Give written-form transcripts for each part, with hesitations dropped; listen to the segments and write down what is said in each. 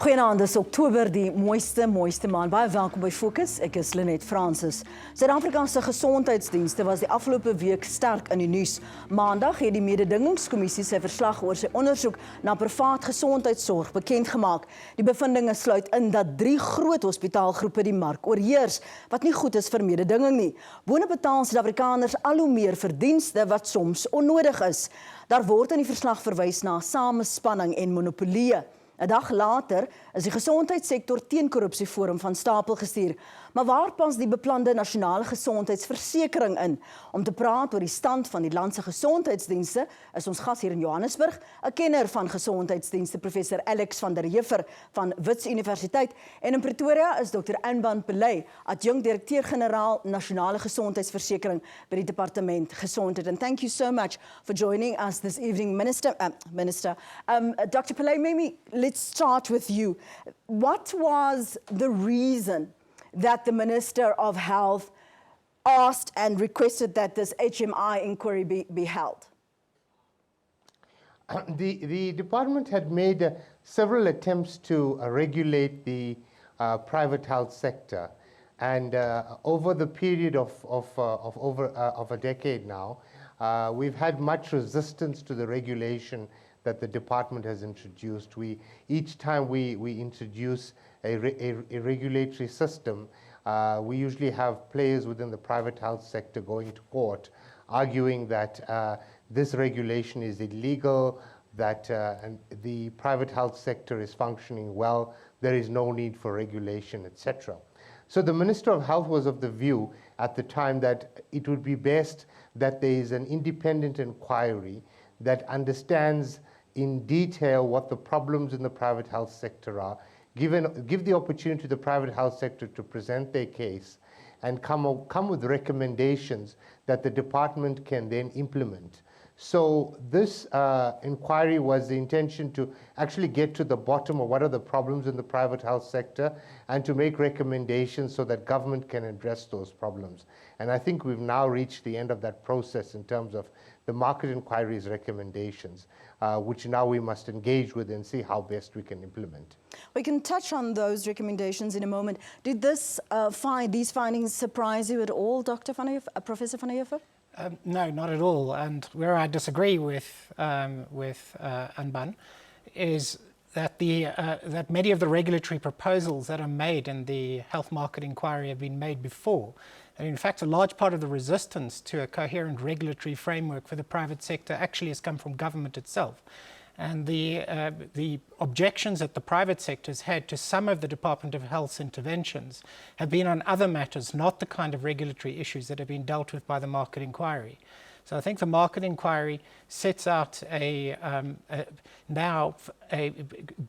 Goeienaand, dis Oktober, die mooiste maand. Baie welkom by Fokus. Ek is Lenet Francis. Suid-Afrika se gesondheidsdienste was die afgelope week sterk in die nuus. Maandag het die Mededingingskommissie sy verslag oor sy ondersoek na privaat gesondheidsorg bekend gemaak. Die bevindinge sluit in dat 3 groot hospitaalgroepe die mark oorheers, wat nie goed is vir mededinging nie. Boonop betaal Suid-Afrikaners al hoe meer vir dienste wat soms onnodig is. Daar word in die verslag verwys na samespanning en monopolie. 'n dag later is die gesondheidssektor teen korrupsieforum van stapel gestuur. Maar waar pas die beplande nasionale gesondheidsversekering in? Om te praat oor die stand van die land se gesondheidsdienste is ons gas hier in Johannesburg, 'n kenner van gesondheidsdienste, professor Alex van der Heever van Wits Universiteit, en in Pretoria is Dr. Anban Pillay, adjunkt direkteur-generaal nasionale gesondheidsversekering by die departement gesondheid. And thank you so much for joining us this evening, Minister. Dr. Pillay, maybe let's start with you. What was the reason that the Minister of Health asked and requested that this HMI inquiry be held? The department had made several attempts to regulate the private health sector, and over the period of a decade now, we've had much resistance to the regulation that the department has introduced. Each time we introduce a regulatory system, we usually have players within the private health sector going to court, arguing that this regulation is illegal, that and the private health sector is functioning well, there is no need for regulation, etc. So the Minister of Health was of the view at the time that it would be best that there is an independent inquiry that understands in detail what the problems in the private health sector are, give the opportunity to the private health sector to present their case and come with recommendations that the department can then implement. So this inquiry was the intention to actually get to the bottom of what are the problems in the private health sector and to make recommendations so that government can address those problems. And I think we've now reached the end of that process in terms of the market inquiry's recommendations, which now we must engage with and see how best we can implement. We can touch on those recommendations in a moment. Did these findings surprise you at all, Professor van der Heever? No, not at all. And where I disagree with Anban is that that many of the regulatory proposals that are made in the health market inquiry have been made before. And in fact, a large part of the resistance to a coherent regulatory framework for the private sector actually has come from government itself. And the objections that the private sector has had to some of the Department of Health's interventions have been on other matters, not the kind of regulatory issues that have been dealt with by the market inquiry. So I think the market inquiry sets out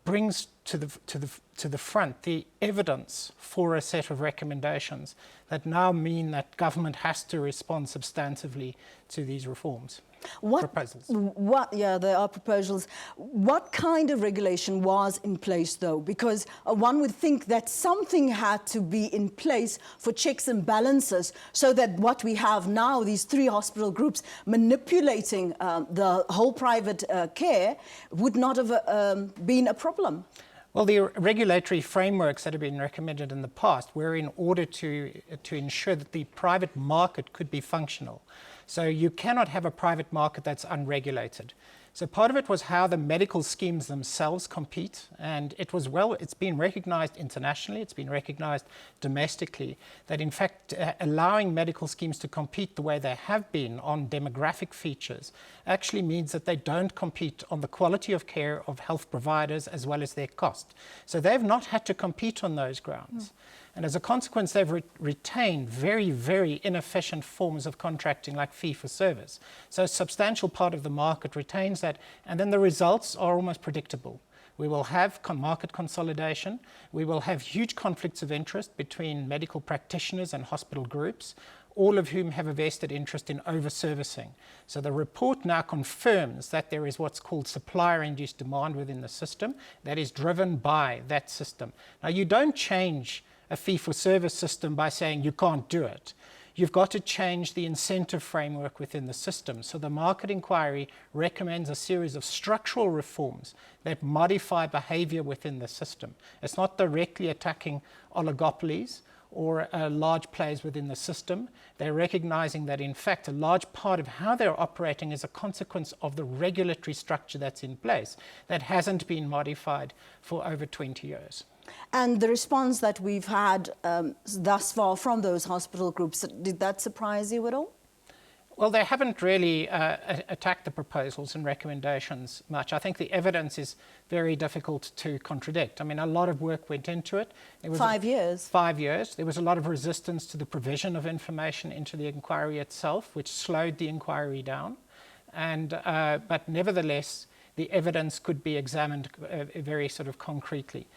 brings to the front the evidence for a set of recommendations that now mean that government has to respond substantively to these reforms. Proposals. There are proposals. What kind of regulation was in place, though? Because one would think that something had to be in place for checks and balances so that what we have now, these 3 hospital groups manipulating the whole private care, would not have been a problem. Well, the regulatory frameworks that have been recommended in the past were in order to ensure that the private market could be functional. So you cannot have a private market that's unregulated. So part of it was how the medical schemes themselves compete, and it's been recognized internationally, it's been recognized domestically, that in fact allowing medical schemes to compete the way they have been on demographic features actually means that they don't compete on the quality of care of health providers as well as their cost. So they've not had to compete on those grounds. And as a consequence, they've retained very, very inefficient forms of contracting like fee-for-service. So a substantial part of the market retains that, and then the results are almost predictable. We will have market consolidation. We will have huge conflicts of interest between medical practitioners and hospital groups, all of whom have a vested interest in over-servicing. So the report now confirms that there is what's called supplier-induced demand within the system that is driven by that system. Now, you don't change a fee-for-service system by saying you can't do it. you've got to change the incentive framework within the system. So the market inquiry recommends a series of structural reforms that modify behavior within the system. It's not directly attacking oligopolies or large players within the system. They're recognizing that, in fact, a large part of how they're operating is a consequence of the regulatory structure that's in place that hasn't been modified for over 20 years. And the response that we've had thus far from those hospital groups, did that surprise you at all? Well, they haven't really attacked the proposals and recommendations much. I think the evidence is very difficult to contradict. I mean, a lot of work went into it. It was 5 years. 5 years. There was a lot of resistance to the provision of information into the inquiry itself, which slowed the inquiry down. And, but nevertheless, the evidence could be examined very sort of concretely.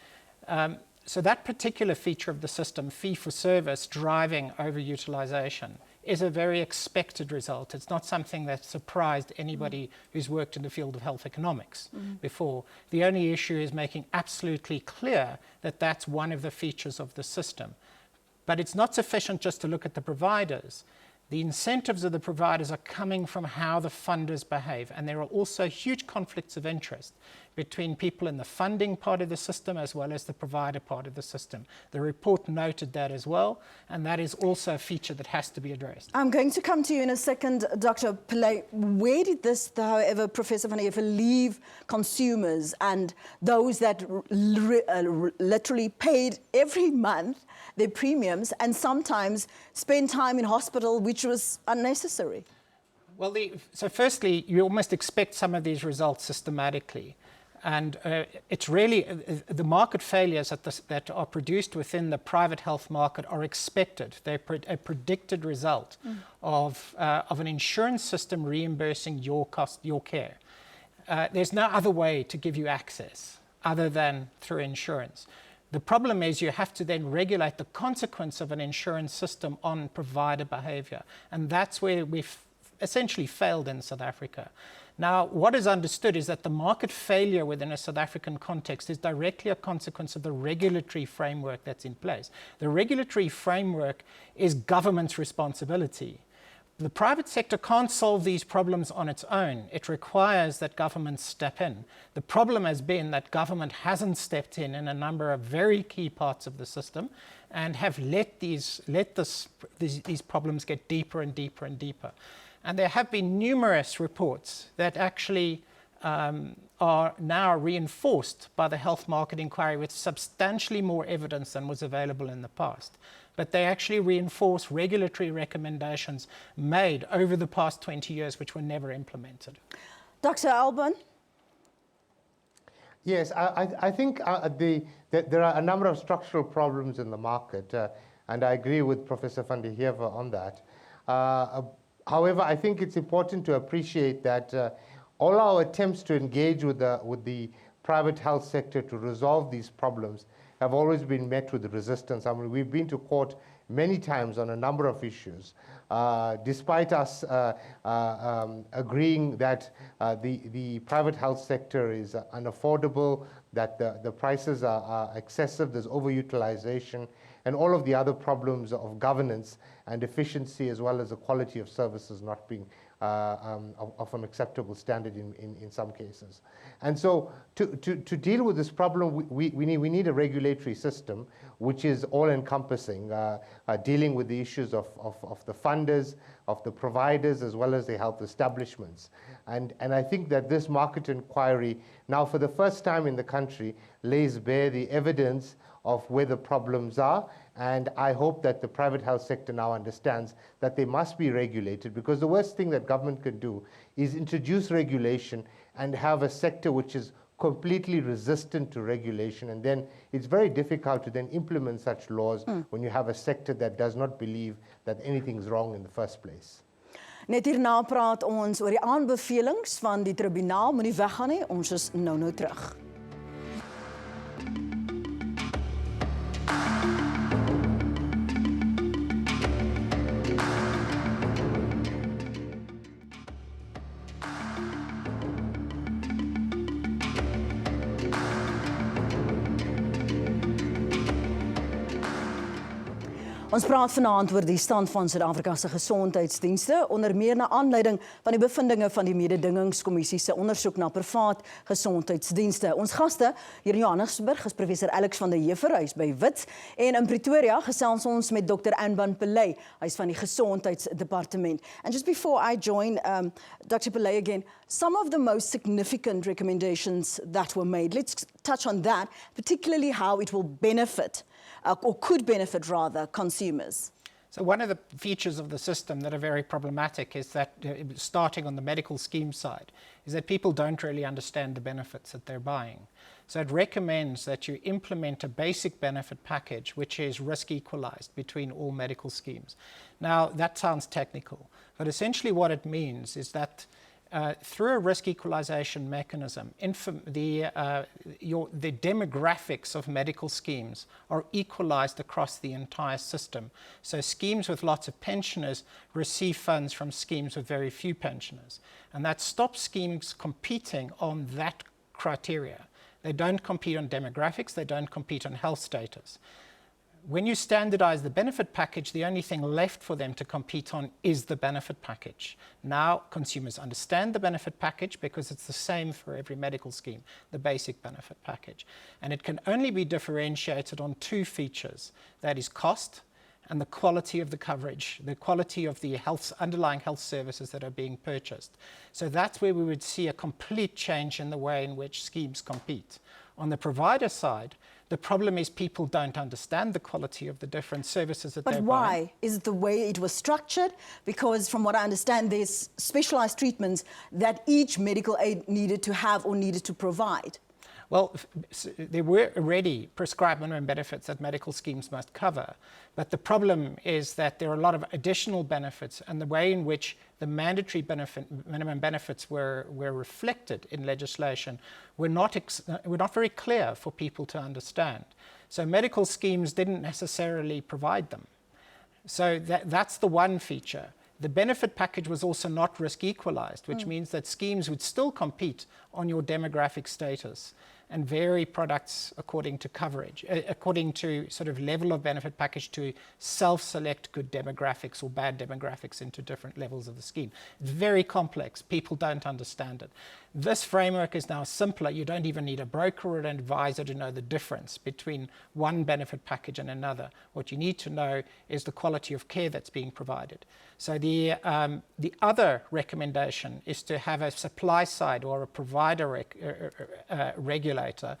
So that particular feature of the system, fee for service driving overutilization, is a very expected result. It's not something that surprised anybody who's worked in the field of health economics before. The only issue is making absolutely clear that that's one of the features of the system. But it's not sufficient just to look at the providers. The incentives of the providers are coming from how the funders behave, and there are also huge conflicts of interest between people in the funding part of the system as well as the provider part of the system. The report noted that as well, and that is also a feature that has to be addressed. I'm going to come to you in a second, Dr. Pillay. Where did this, however, Professor van der Heever, leave consumers and those that literally paid every month their premiums and sometimes spend time in hospital, which was unnecessary? Well, so firstly, you almost expect some of these results systematically. And it's really, the market failures that are produced within the private health market are expected. They're a predicted result of an insurance system reimbursing your cost, your care. There's no other way to give you access other than through insurance. The problem is you have to then regulate the consequence of an insurance system on provider behavior. And that's where we've essentially failed in South Africa. Now, what is understood is that the market failure within a South African context is directly a consequence of the regulatory framework that's in place. The regulatory framework is government's responsibility. The private sector can't solve these problems on its own. It requires that government step in. The problem has been that government hasn't stepped in a number of very key parts of the system and have let these problems get deeper and deeper and deeper. And there have been numerous reports that actually are now reinforced by the health market inquiry with substantially more evidence than was available in the past. But they actually reinforce regulatory recommendations made over the past 20 years which were never implemented. Dr. Alban? Yes, I think there are a number of structural problems in the market, and I agree with Professor van der Heever on that. However, I think it's important to appreciate that all our attempts to engage with the private health sector to resolve these problems have always been met with resistance. I mean, we've been to court many times on a number of issues, despite us agreeing that the private health sector is unaffordable, that the prices are excessive, there's overutilization, and all of the other problems of governance and efficiency, as well as the quality of services not being of an acceptable standard in some cases. And so to deal with this problem, we need a regulatory system which is all-encompassing, dealing with the issues of the funders, of the providers, as well as the health establishments. And I think that this market inquiry, now for the first time in the country, lays bare the evidence of where the problems are, and I hope that the private health sector now understands that they must be regulated, because the worst thing that government can do is introduce regulation and have a sector which is completely resistant to regulation, and then it's very difficult to then implement such laws when you have a sector that does not believe that anything's wrong in the first place. Net hierna praat ons oor die aanbevelings van die tribunaal. Moenie weggaan nie, ons is nou terug. Ons praat vanaand oor die stand van Suid-Afrika se gesondheidsdienste, onder meer na aanleiding van die bevindinge van die Mededingingskommissie se ondersoek na privaat gesondheidsdienste. Ons gaste hier in Johannesburg is professor Alex van der Heever, hy is by Wits, en in Pretoria gesels ons met Dr. Anban Pillay, hy is van die Gesondheidsdepartement. And just before I join Dr. Pillay again, some of the most significant recommendations that were made, let's touch on that, particularly how it will benefit or could benefit rather consumers. So one of the features of the system that are very problematic is that, starting on the medical scheme side, is that people don't really understand the benefits that they're buying. So it recommends that you implement a basic benefit package which is risk equalized between all medical schemes. Now that sounds technical, but essentially what it means is that through a risk equalization mechanism, the demographics of medical schemes are equalized across the entire system. So schemes with lots of pensioners receive funds from schemes with very few pensioners. And that stops schemes competing on that criteria. They don't compete on demographics, they don't compete on health status. When you standardize the benefit package, the only thing left for them to compete on is the benefit package. Now consumers understand the benefit package because it's the same for every medical scheme, the basic benefit package. And it can only be differentiated on two features. That is cost and the quality of the coverage, the quality of the underlying health services that are being purchased. So that's where we would see a complete change in the way in which schemes compete. On the provider side, the problem is people don't understand the quality of the different services that they're buying. But why? Is it the way it was structured? Because from what I understand, there's specialized treatments that each medical aid needed to have or needed to provide. Well, there were already prescribed minimum benefits that medical schemes must cover, but the problem is that there are a lot of additional benefits, and the way in which the mandatory minimum benefits were reflected in legislation were not very clear for people to understand. So medical schemes didn't necessarily provide them. So that's the one feature. The benefit package was also not risk equalized, which means that schemes would still compete on your demographic status and vary products according to coverage, according to sort of level of benefit package to self-select good demographics or bad demographics into different levels of the scheme. It's very complex. People don't understand it. This framework is now simpler. You don't even need a broker or an advisor to know the difference between one benefit package and another. What you need to know is the quality of care that's being provided. So the other recommendation is to have a supply side or a provider regulator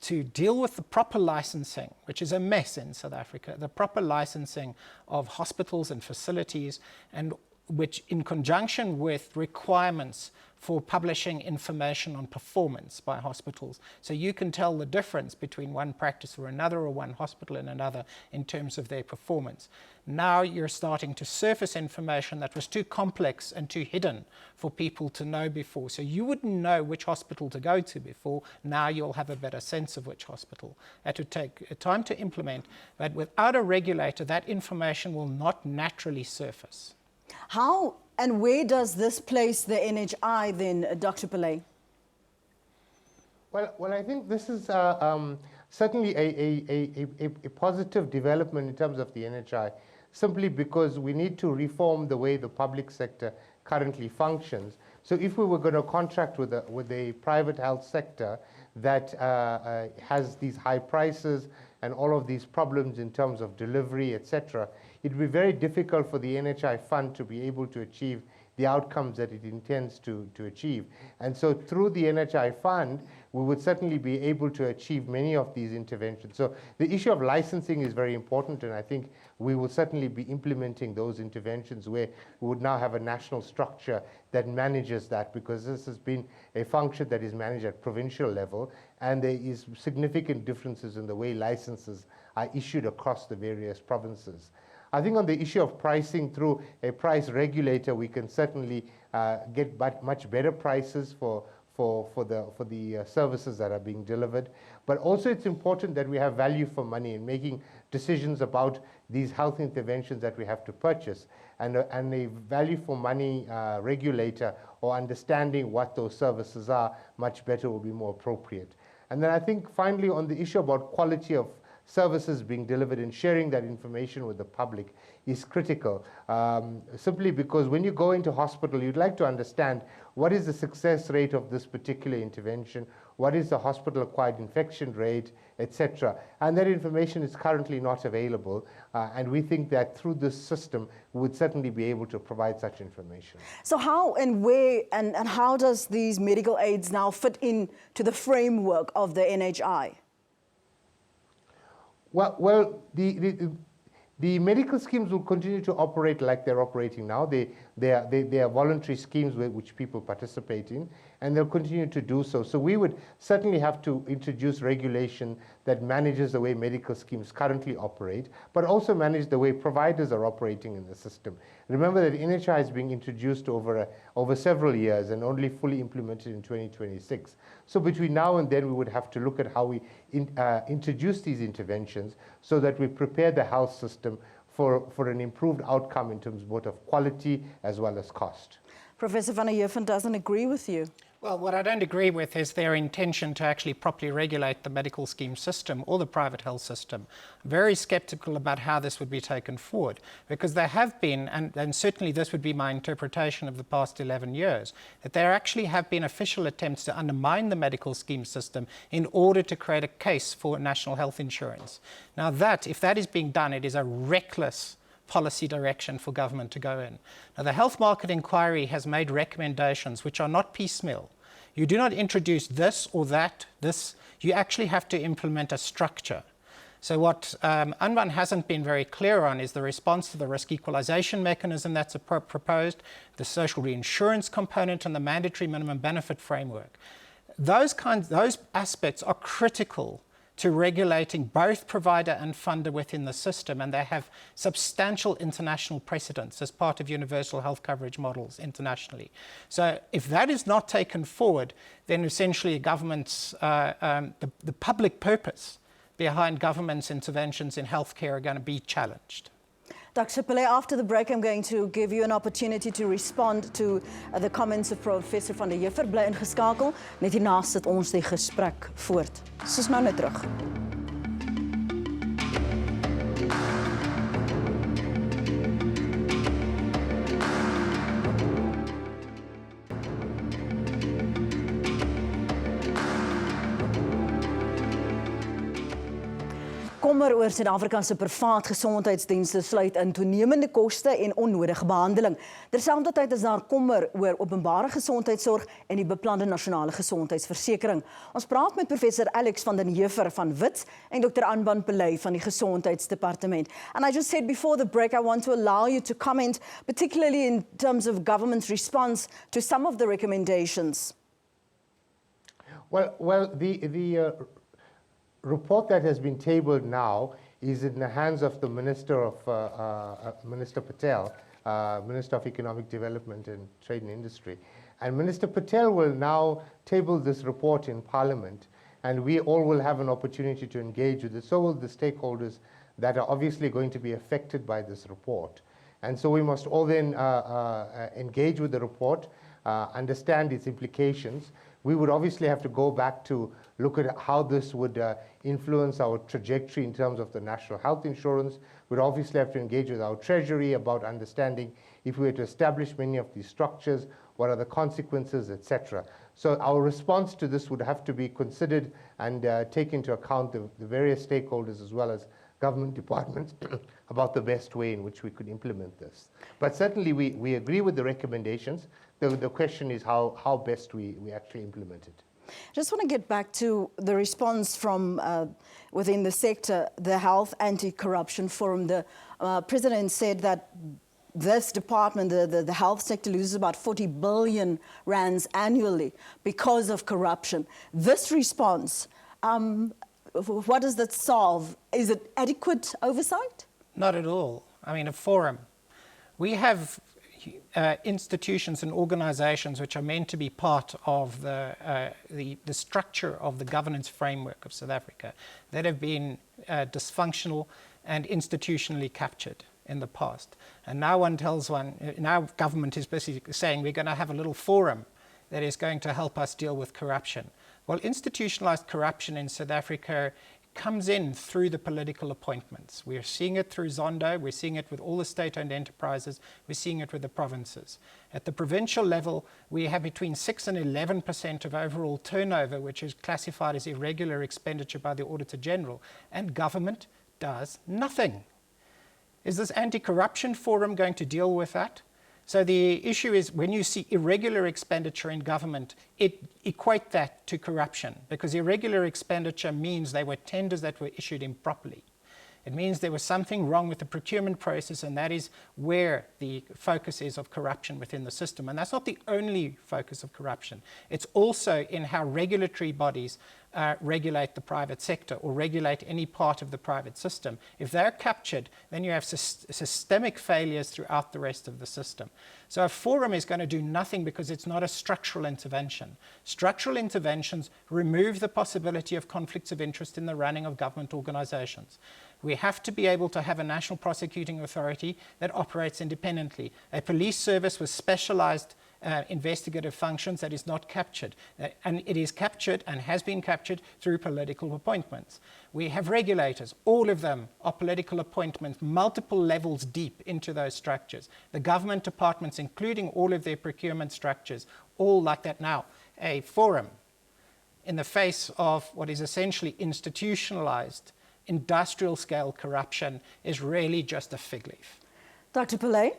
to deal with the proper licensing, which is a mess in South Africa, the proper licensing of hospitals and facilities, and which in conjunction with requirements for publishing information on performance by hospitals. So you can tell the difference between one practice or another, or one hospital and another, in terms of their performance. Now you're starting to surface information that was too complex and too hidden for people to know before. So you wouldn't know which hospital to go to before. Now you'll have a better sense of which hospital. That would take time to implement, but without a regulator, that information will not naturally surface. How and where does this place the NHI then, Dr. Pillay? Well, I think this is certainly a positive development in terms of the NHI, simply because we need to reform the way the public sector currently functions. So if we were going to contract with a private health sector that has these high prices and all of these problems in terms of delivery, etc., it would be very difficult for the NHI fund to be able to achieve the outcomes that it intends to achieve. And so through the NHI fund, we would certainly be able to achieve many of these interventions. So the issue of licensing is very important, and I think we will certainly be implementing those interventions where we would now have a national structure that manages that, because this has been a function that is managed at provincial level, and there is significant differences in the way licenses are issued across the various provinces. I think on the issue of pricing, through a price regulator, we can certainly get much better prices for the services that are being delivered. But also it's important that we have value for money in making decisions about these health interventions that we have to purchase. And a value for money regulator, or understanding what those services are, much better will be more appropriate. And then I think finally on the issue about quality of services being delivered and sharing that information with the public is critical. Simply because when you go into hospital, you'd like to understand what is the success rate of this particular intervention, what is the hospital-acquired infection rate, etc. And that information is currently not available, and we think that through this system, we would certainly be able to provide such information. So how and where and how does these medical aids now fit into the framework of the NHI? Well, the medical schemes will continue to operate like they're operating now. They are voluntary schemes which people participate in, and they'll continue to do so. So we would certainly have to introduce regulation that manages the way medical schemes currently operate, but also manage the way providers are operating in the system. Remember that NHI is being introduced over several years and only fully implemented in 2026. So between now and then, we would have to look at how we introduce these interventions so that we prepare the health system for an improved outcome in terms both of quality as well as cost. Professor van der Heeven doesn't agree with you. Well, what I don't agree with is their intention to actually properly regulate the medical scheme system or the private health system. I'm very skeptical about how this would be taken forward, because there have been, and certainly this would be my interpretation of the past 11 years, that there actually have been official attempts to undermine the medical scheme system in order to create a case for national health insurance. Now that, if that is being done, it is a reckless policy direction for government to go in. Now, the Health Market Inquiry has made recommendations which are not piecemeal. You do not introduce this or that, this. You actually have to implement a structure. So what Anban hasn't been very clear on is the response to the risk equalization mechanism that's proposed, the social reinsurance component, and the mandatory minimum benefit framework. Those aspects are critical to regulating both provider and funder within the system, and they have substantial international precedents as part of universal health coverage models internationally. So if that is not taken forward, then essentially government's, the public purpose behind government's interventions in healthcare are going to be challenged. Dr. Pillay, after the break, I'm going to give you an opportunity to respond to the comments of Professor van der Heeven. Bly ingeskakel. Net hierna sit ons die gesprek voort. Soos nou net terug. Kommer oor Suid-Afrika se privaat gesondheidsdienste sluit in toenemende koste en onnodige behandeling. Terselfdertyd is daar kommer oor openbare gesondheidsorg en die beplande nasionale gesondheidsversekering. Ons praat met professor Alex van den Heever van Wits en Dr. Anban Pillay van die Gesondheidsdepartement. And I just said before the break, I want to allow you to comment, particularly in terms of government's response to some of the recommendations. Well, the report that has been tabled now is in the hands of the Minister Patel, Minister of Economic Development and Trade and Industry. And Minister Patel will now table this report in Parliament, and we all will have an opportunity to engage with it. So will the stakeholders that are obviously going to be affected by this report. And so we must all then engage with the report, understand its implications. We would obviously have to go back to look at how this would influence our trajectory in terms of the national health insurance. We'd obviously have to engage with our Treasury about understanding if we were to establish many of these structures, what are the consequences, etc. So our response to this would have to be considered and take into account the various stakeholders as well as government departments about the best way in which we could implement this. But certainly we agree with the recommendations. The question is how best we actually implement it. I just want to get back to the response from within the sector, the Health Anti-Corruption Forum. The President said that this department, the health sector, loses about 40 billion rands annually because of corruption. This response, what does that solve? Is it adequate oversight? Not at all. I mean, a forum. We have institutions and organizations which are meant to be part of the structure of the governance framework of South Africa that have been dysfunctional and institutionally captured in the past. And now now government is basically saying we're going to have a little forum that is going to help us deal with corruption. Well, institutionalized corruption in South Africa comes in through the political appointments. We're seeing it through Zondo, we're seeing it with all the state-owned enterprises, we're seeing it with the provinces. At the provincial level, we have between 6 and 11% of overall turnover, which is classified as irregular expenditure by the Auditor General, and government does nothing. Is this anti-corruption forum going to deal with that? So the issue is, when you see irregular expenditure in government, equate that to corruption, because irregular expenditure means they were tenders that were issued improperly. It means there was something wrong with the procurement process, and that is where the focus is of corruption within the system. And that's not the only focus of corruption. It's also in how regulatory bodies regulate the private sector or regulate any part of the private system. If they're captured, then you have systemic failures throughout the rest of the system. So a forum is going to do nothing because it's not a structural intervention. Structural interventions remove the possibility of conflicts of interest in the running of government organizations. We have to be able to have a national prosecuting authority that operates independently, a police service with specialized investigative functions that is not captured, and it is captured and has been captured through political appointments. We have regulators, all of them are political appointments, multiple levels deep into those structures. The government departments, including all of their procurement structures, all like that. Now, a forum in the face of what is essentially institutionalized industrial scale corruption is really just a fig leaf. Dr. Pillay?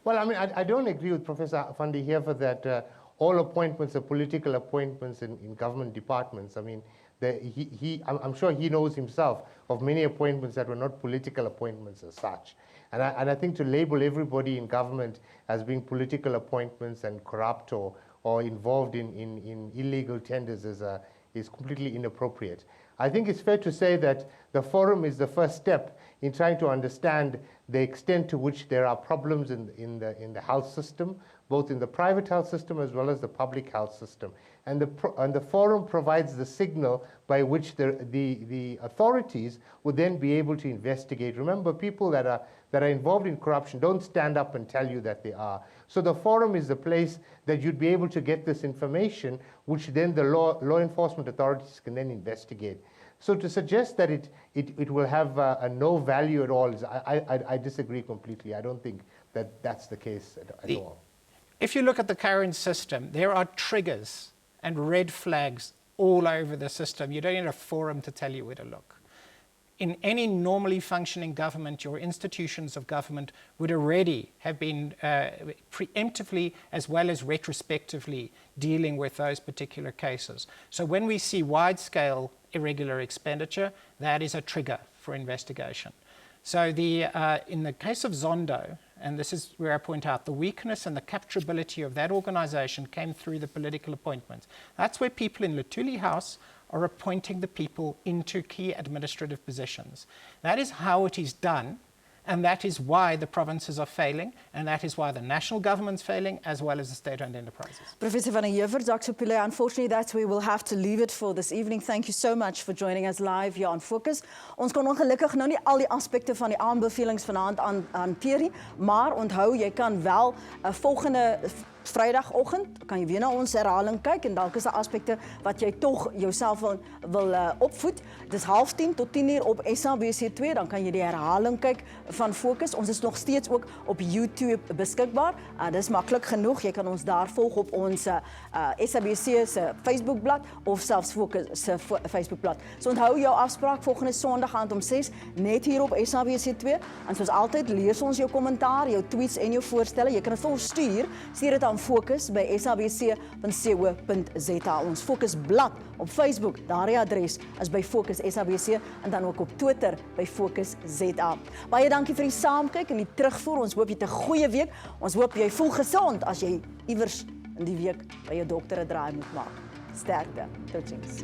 Well, I mean, I don't agree with Professor van der Heever that all appointments are political appointments in government departments. I mean, I'm sure he knows himself of many appointments that were not political appointments as such. And I think to label everybody in government as being political appointments and corrupt or involved in illegal tenders is completely inappropriate. I think it's fair to say that the forum is the first step in trying to understand the extent to which there are problems in the health system, both in the private health system as well as the public health system. And the forum provides the signal by which the authorities would then be able to investigate. Remember, people that are involved in corruption don't stand up and tell you that they are. So the forum is the place that you'd be able to get this information, which then the law enforcement authorities can then investigate. So to suggest that it will have no value at all, I disagree completely. I don't think that that's the case at all. If you look at the current system, there are triggers and red flags all over the system. You don't need a forum to tell you where to look. In any normally functioning government, your institutions of government would already have been preemptively as well as retrospectively dealing with those particular cases. So when we see wide-scale irregular expenditure, that is a trigger for investigation. So in the case of Zondo, and this is where I point out, the weakness and the capturability of that organization came through the political appointments. That's where people in Luthuli House are appointing the people into key administrative positions. That is how it is done, and that is why the provinces are failing, and that is why the national government's failing, as well as the state-owned enterprises. Professor van der Heever, Dr. Pillay, unfortunately that's where we'll have to leave it for this evening. Thank you so much for joining us live here on Fokus. Ons kon ongelukkig nou nie al die aspekte van die aanbevelings vanaand hanteer nie, maar onthou, jy kan wel volgende Vrydagoggend kan jy weer na ons herhaling kyk en dalk is daar aspekte wat jy tog jouself wil opvoed. Dis 9:30 tot 10:00 op SABC 2, dan kan jy die herhaling kyk van Fokus. Ons is nog steeds ook op YouTube beskikbaar. Dis maklik genoeg. Jy kan ons daar volg op ons SABC se Facebookblad of selfs Fokus se Facebookblad. So onthou jou afspraak volgende Sondag om 6 net hier op SABC 2. En soos altyd lees ons jou kommentaar, jou tweets en jou voorstelle. Jy kan dit vir ons stuur dit aan Fokus by sabc.co.za. Ons Fokusblad op Facebook, daardie adres is by Fokus SABC en dan ook op Twitter by Fokus ZA. Baie dankie vir die saamkyk en die terugvoer. Ons hoop jy het 'n goeie week. Ons hoop jy voel gesond as jy iewers in die week by jou dokter 'n draai moet maak. Sterkte. Totsiens.